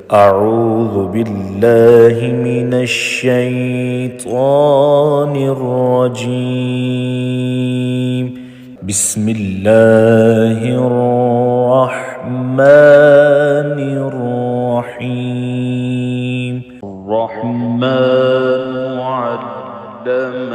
أعوذ بالله من الشيطان الرجيم. بسم الله الرحمن الرحيم. الرحمن علم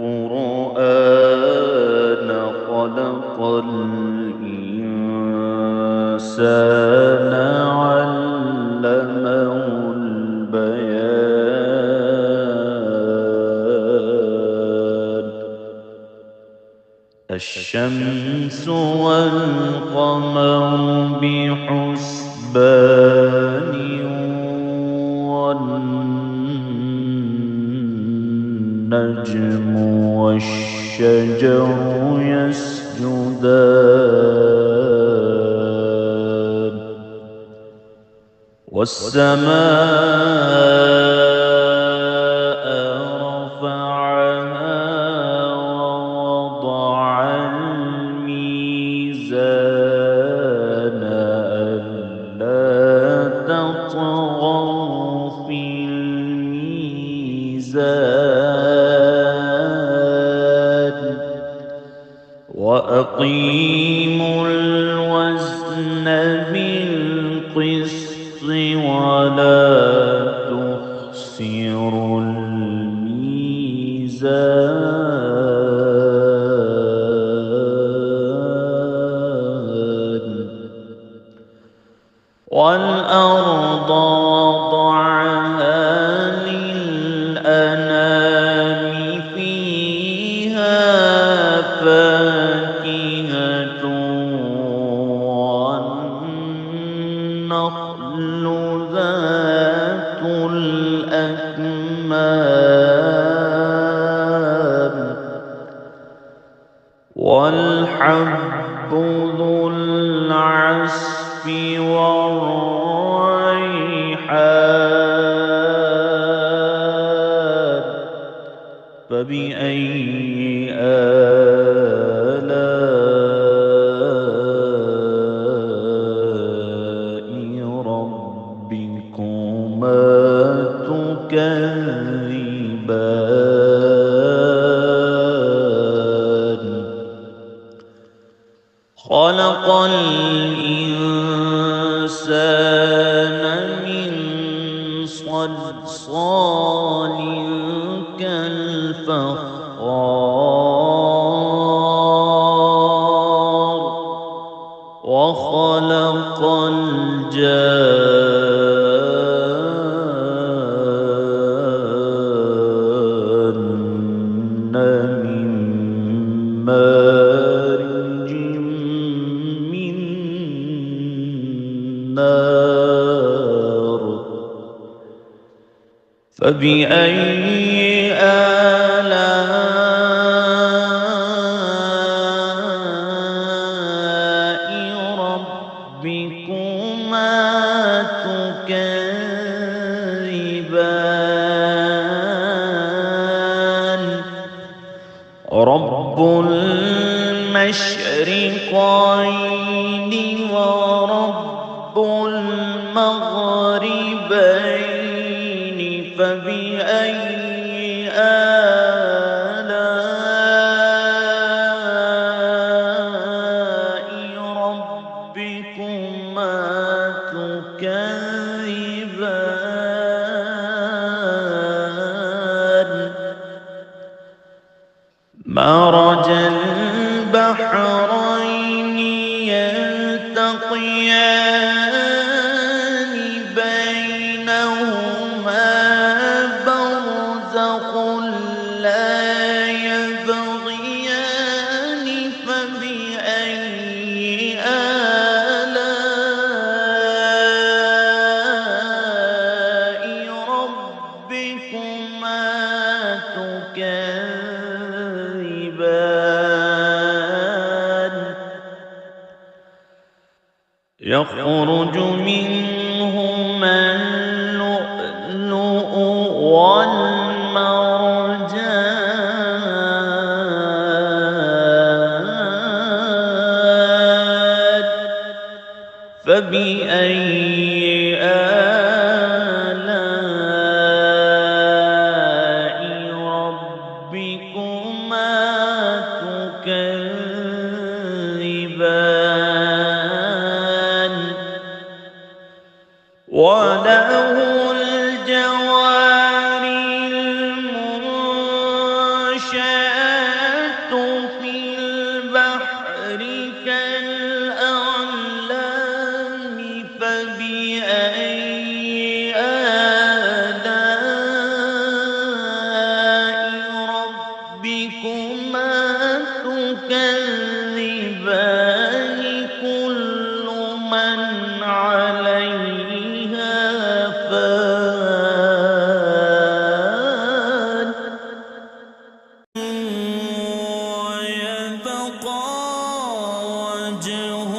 القرآن خلق الإنسان علمه البيان. الشمس والقمر بحسبان والنجم والشجر يسجدان والسماء رفعها ووضع الميزان ألا تطغوا في الميزان وأقيموا الوزن بالقسط ولا تخسروا الميزان. والأرض وضعها للأنام فيها فاكهة والنخل ذات الأكمام والحب ذو العصف والريحان. فبأي آلاء ربكما تكذبان. خلق الإنسان من صلصال كالفخار وخلق الجان من مارج من نار. فبأي آلاء ربكما تكذبان. رب المشرقين ورب المغربين. فبأي آلاء ربكما تكذبان. مرج البحرين يلتقيان بينهما برزخ لا يبغيان. فبأي آلاء ربكما تكذبان. يخرج منهما اللؤلؤ والمرجان. فبأي وله الجوار المنشآت في البحر كالأعلام فبأي آلاء ربكما تكذبان كل من عليها فان ويبقى وجه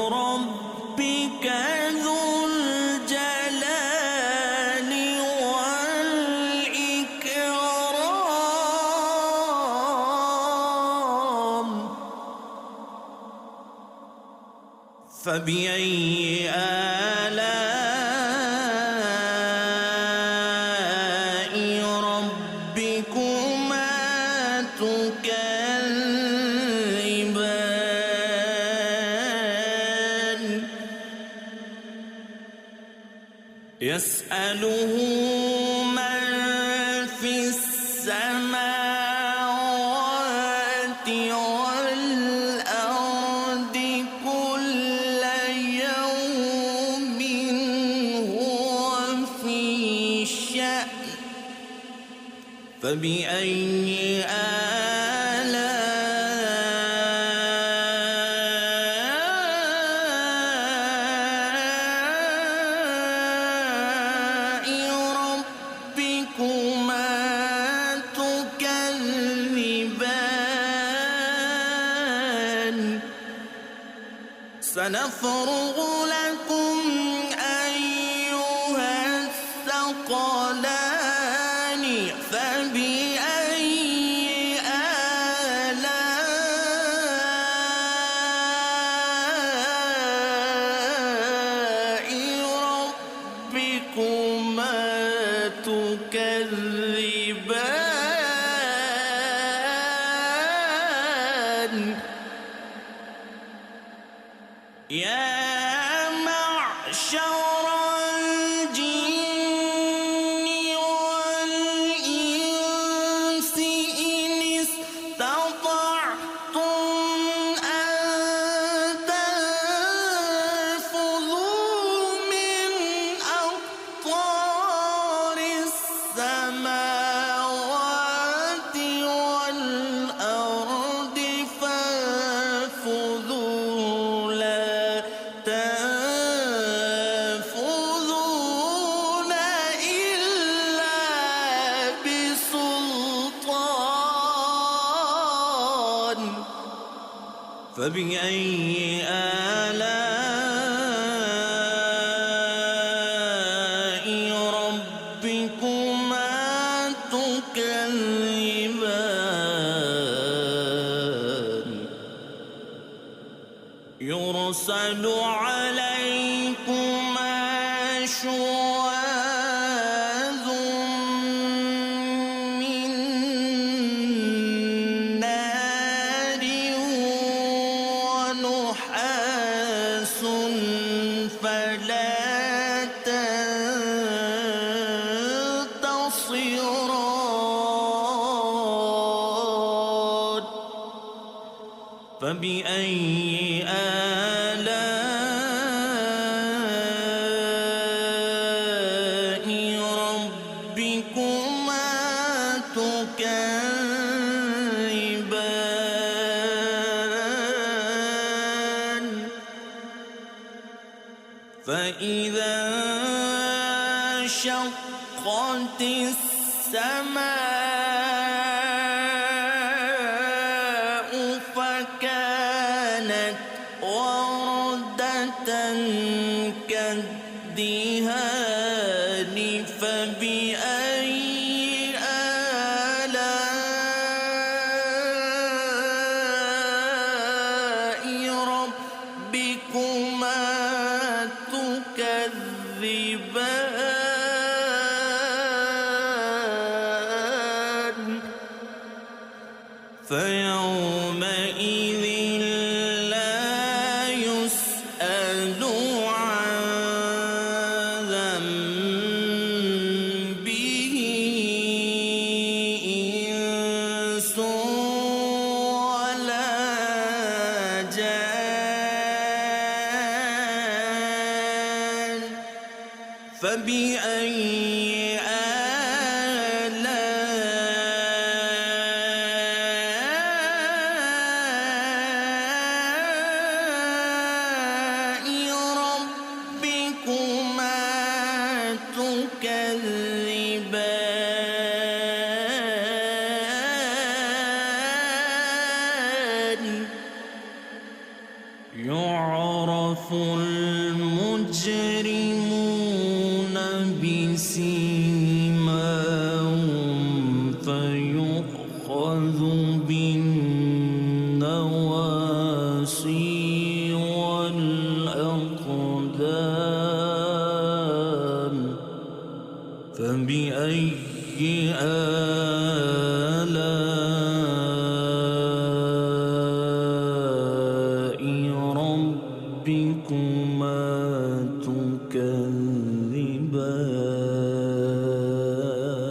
ربك ذو الجلال والإكرام فبأي آلاء ربكما تكذبان يسأله من في السماوات والأرض كل يوم هو في شأن فبأي آلاء ربكما تكذبان سنفرغ لكم أيها الثقلان فبأي آلاء ربكما تكذبان يا معشر الجن والإنس إن استطعتم أن تنفذوا من أقطار السماوات والأرض فانفذوا لا تنفذون إلا بسلطان فبأي آلاء ربكما تكذبان يرسل عليكما شواظ من نار ونحاس فلا تنتصران فبأي آلاء ربكما تكذبان فإذا انشقت السماء فكانت وردة كالدهان فبأي آلاء ربكما تكذبان فيومئذ لا يسأل عن فبأي آلاء ربكما تكذبان يعرف المجرمون بسيماهم فيؤخذ بالنواصي والأقدام فبأي آلاء ربكما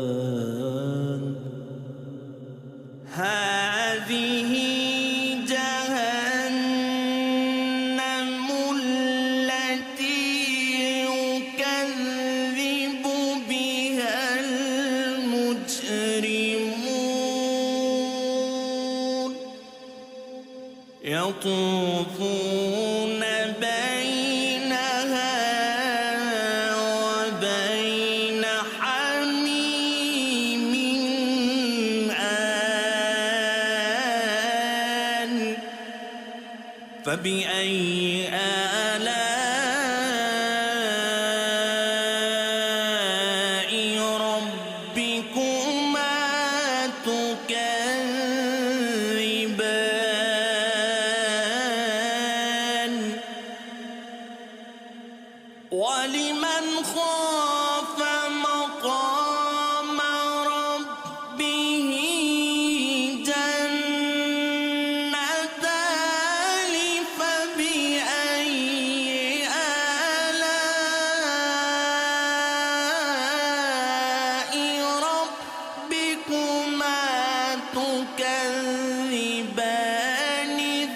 تكذبان هذه جهنم التي يكذب بها المجرمون يطوفون بينها وبين حميم آن فبأي آلاء ربكما تكذبان ولمن خاف مقام ربه جنتان فبأي آلاء ربكما تكذبان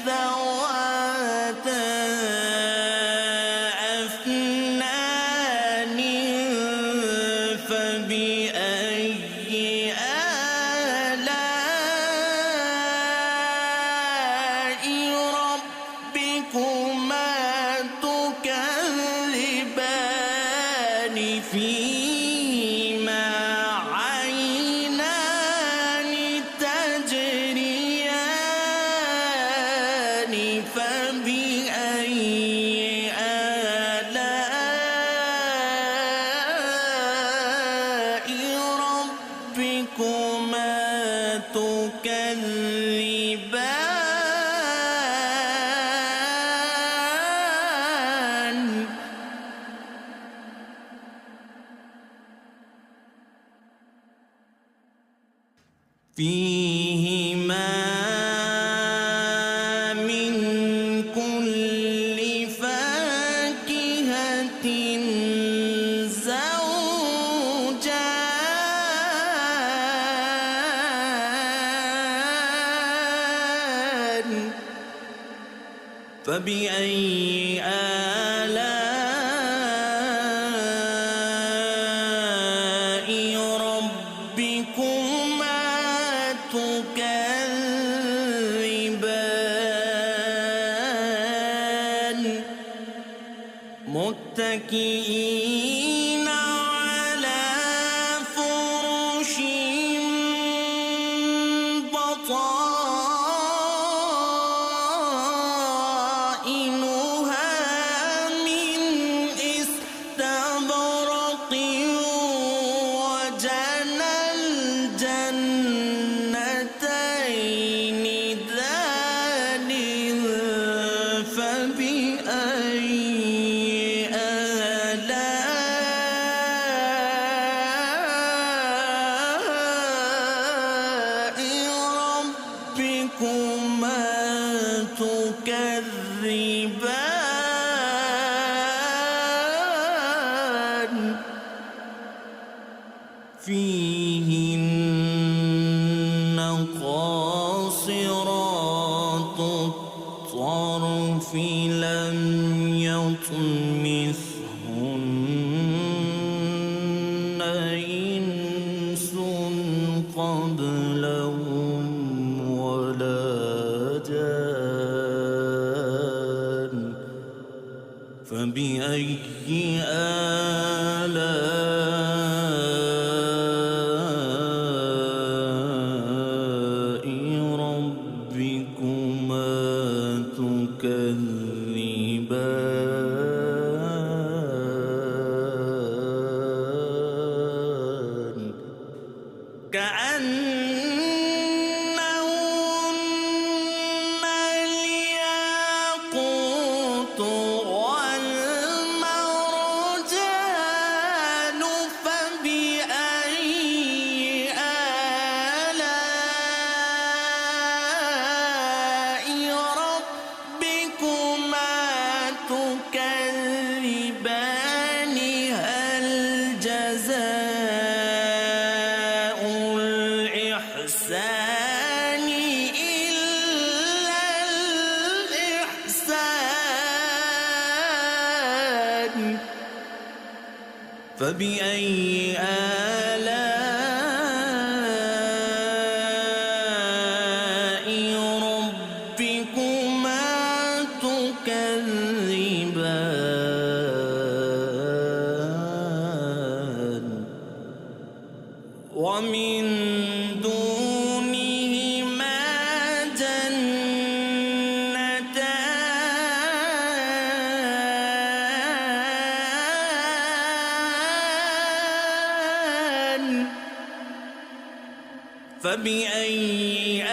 ذواتا أفنان فبأي آلاء ربكما تكذبان فيهما عينان تجريان فبأي آلاء ربكما تكذبان فيهما من كل فاكهة زوجان فبأي آلاء ربكما تكذبان متكئين على فرش بطائنها من استبرق وجنى الجنتين دان فبأي آلاء ربكما تكذبان فيهن قاصرات الطرف لم يطمثهن كأنهن الياقوت والمرجان فبأي آلاء ربكما تكذبان هل جزاء الإحسان إلا الإحسان فبأي آلاء ربكما تكذبان ومن دونهما جنتان فبأي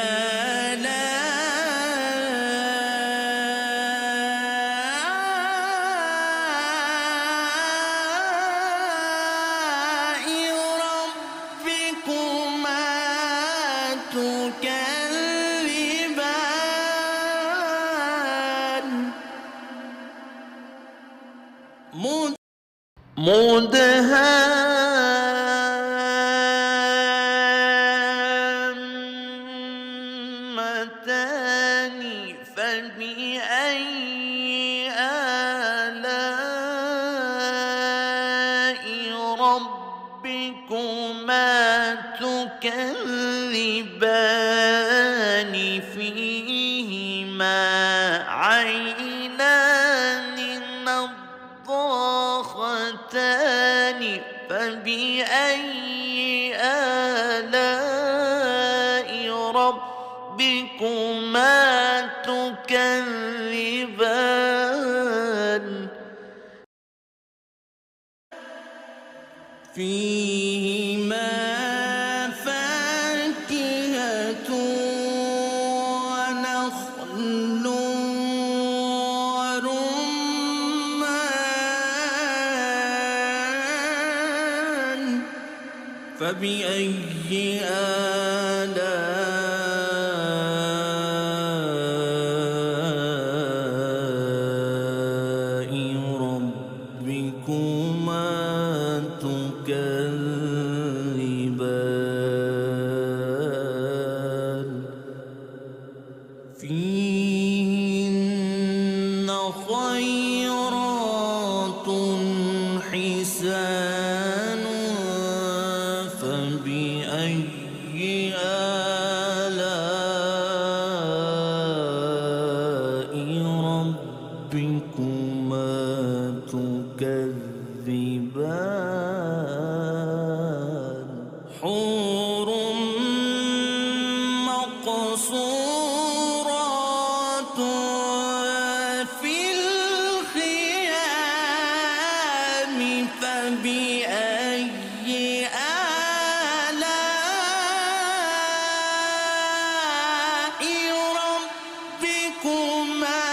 آلاء ربكما تكذبان مدهامتان فبأي آلاء ربكما تكذبان فيهما عينان نضاختان فبأي آلاء ربكما تكذبان فيهما فاكهة ونخل ورمان فبأي آلاء ربكما تكذبان فيهن خيرات حسان فبأي آلاء ربكما تكذبان حور مقصورات في الخيام فبأي آلاء ربكما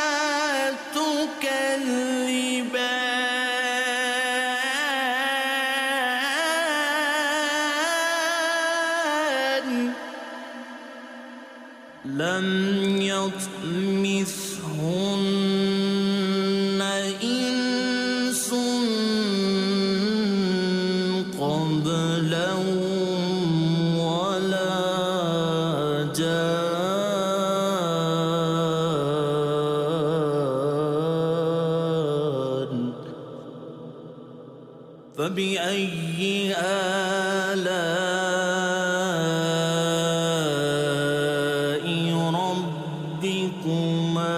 تكذبان لم يطمثهن إنس قبلهم ولا جان فبأي آلاء ربكما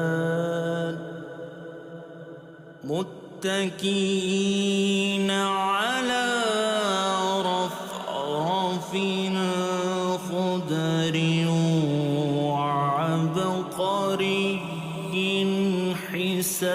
تكذبان متكئين على رفرف خضر وعبقري حسان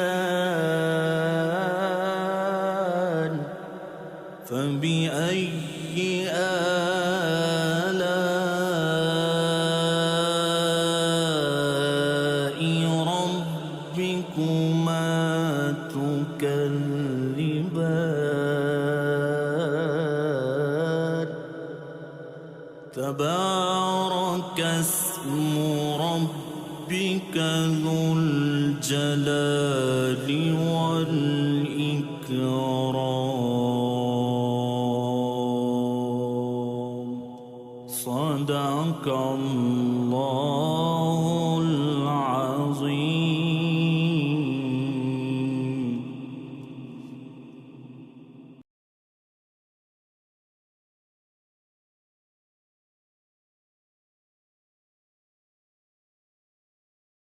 ربك ذو الجلال والإكرام.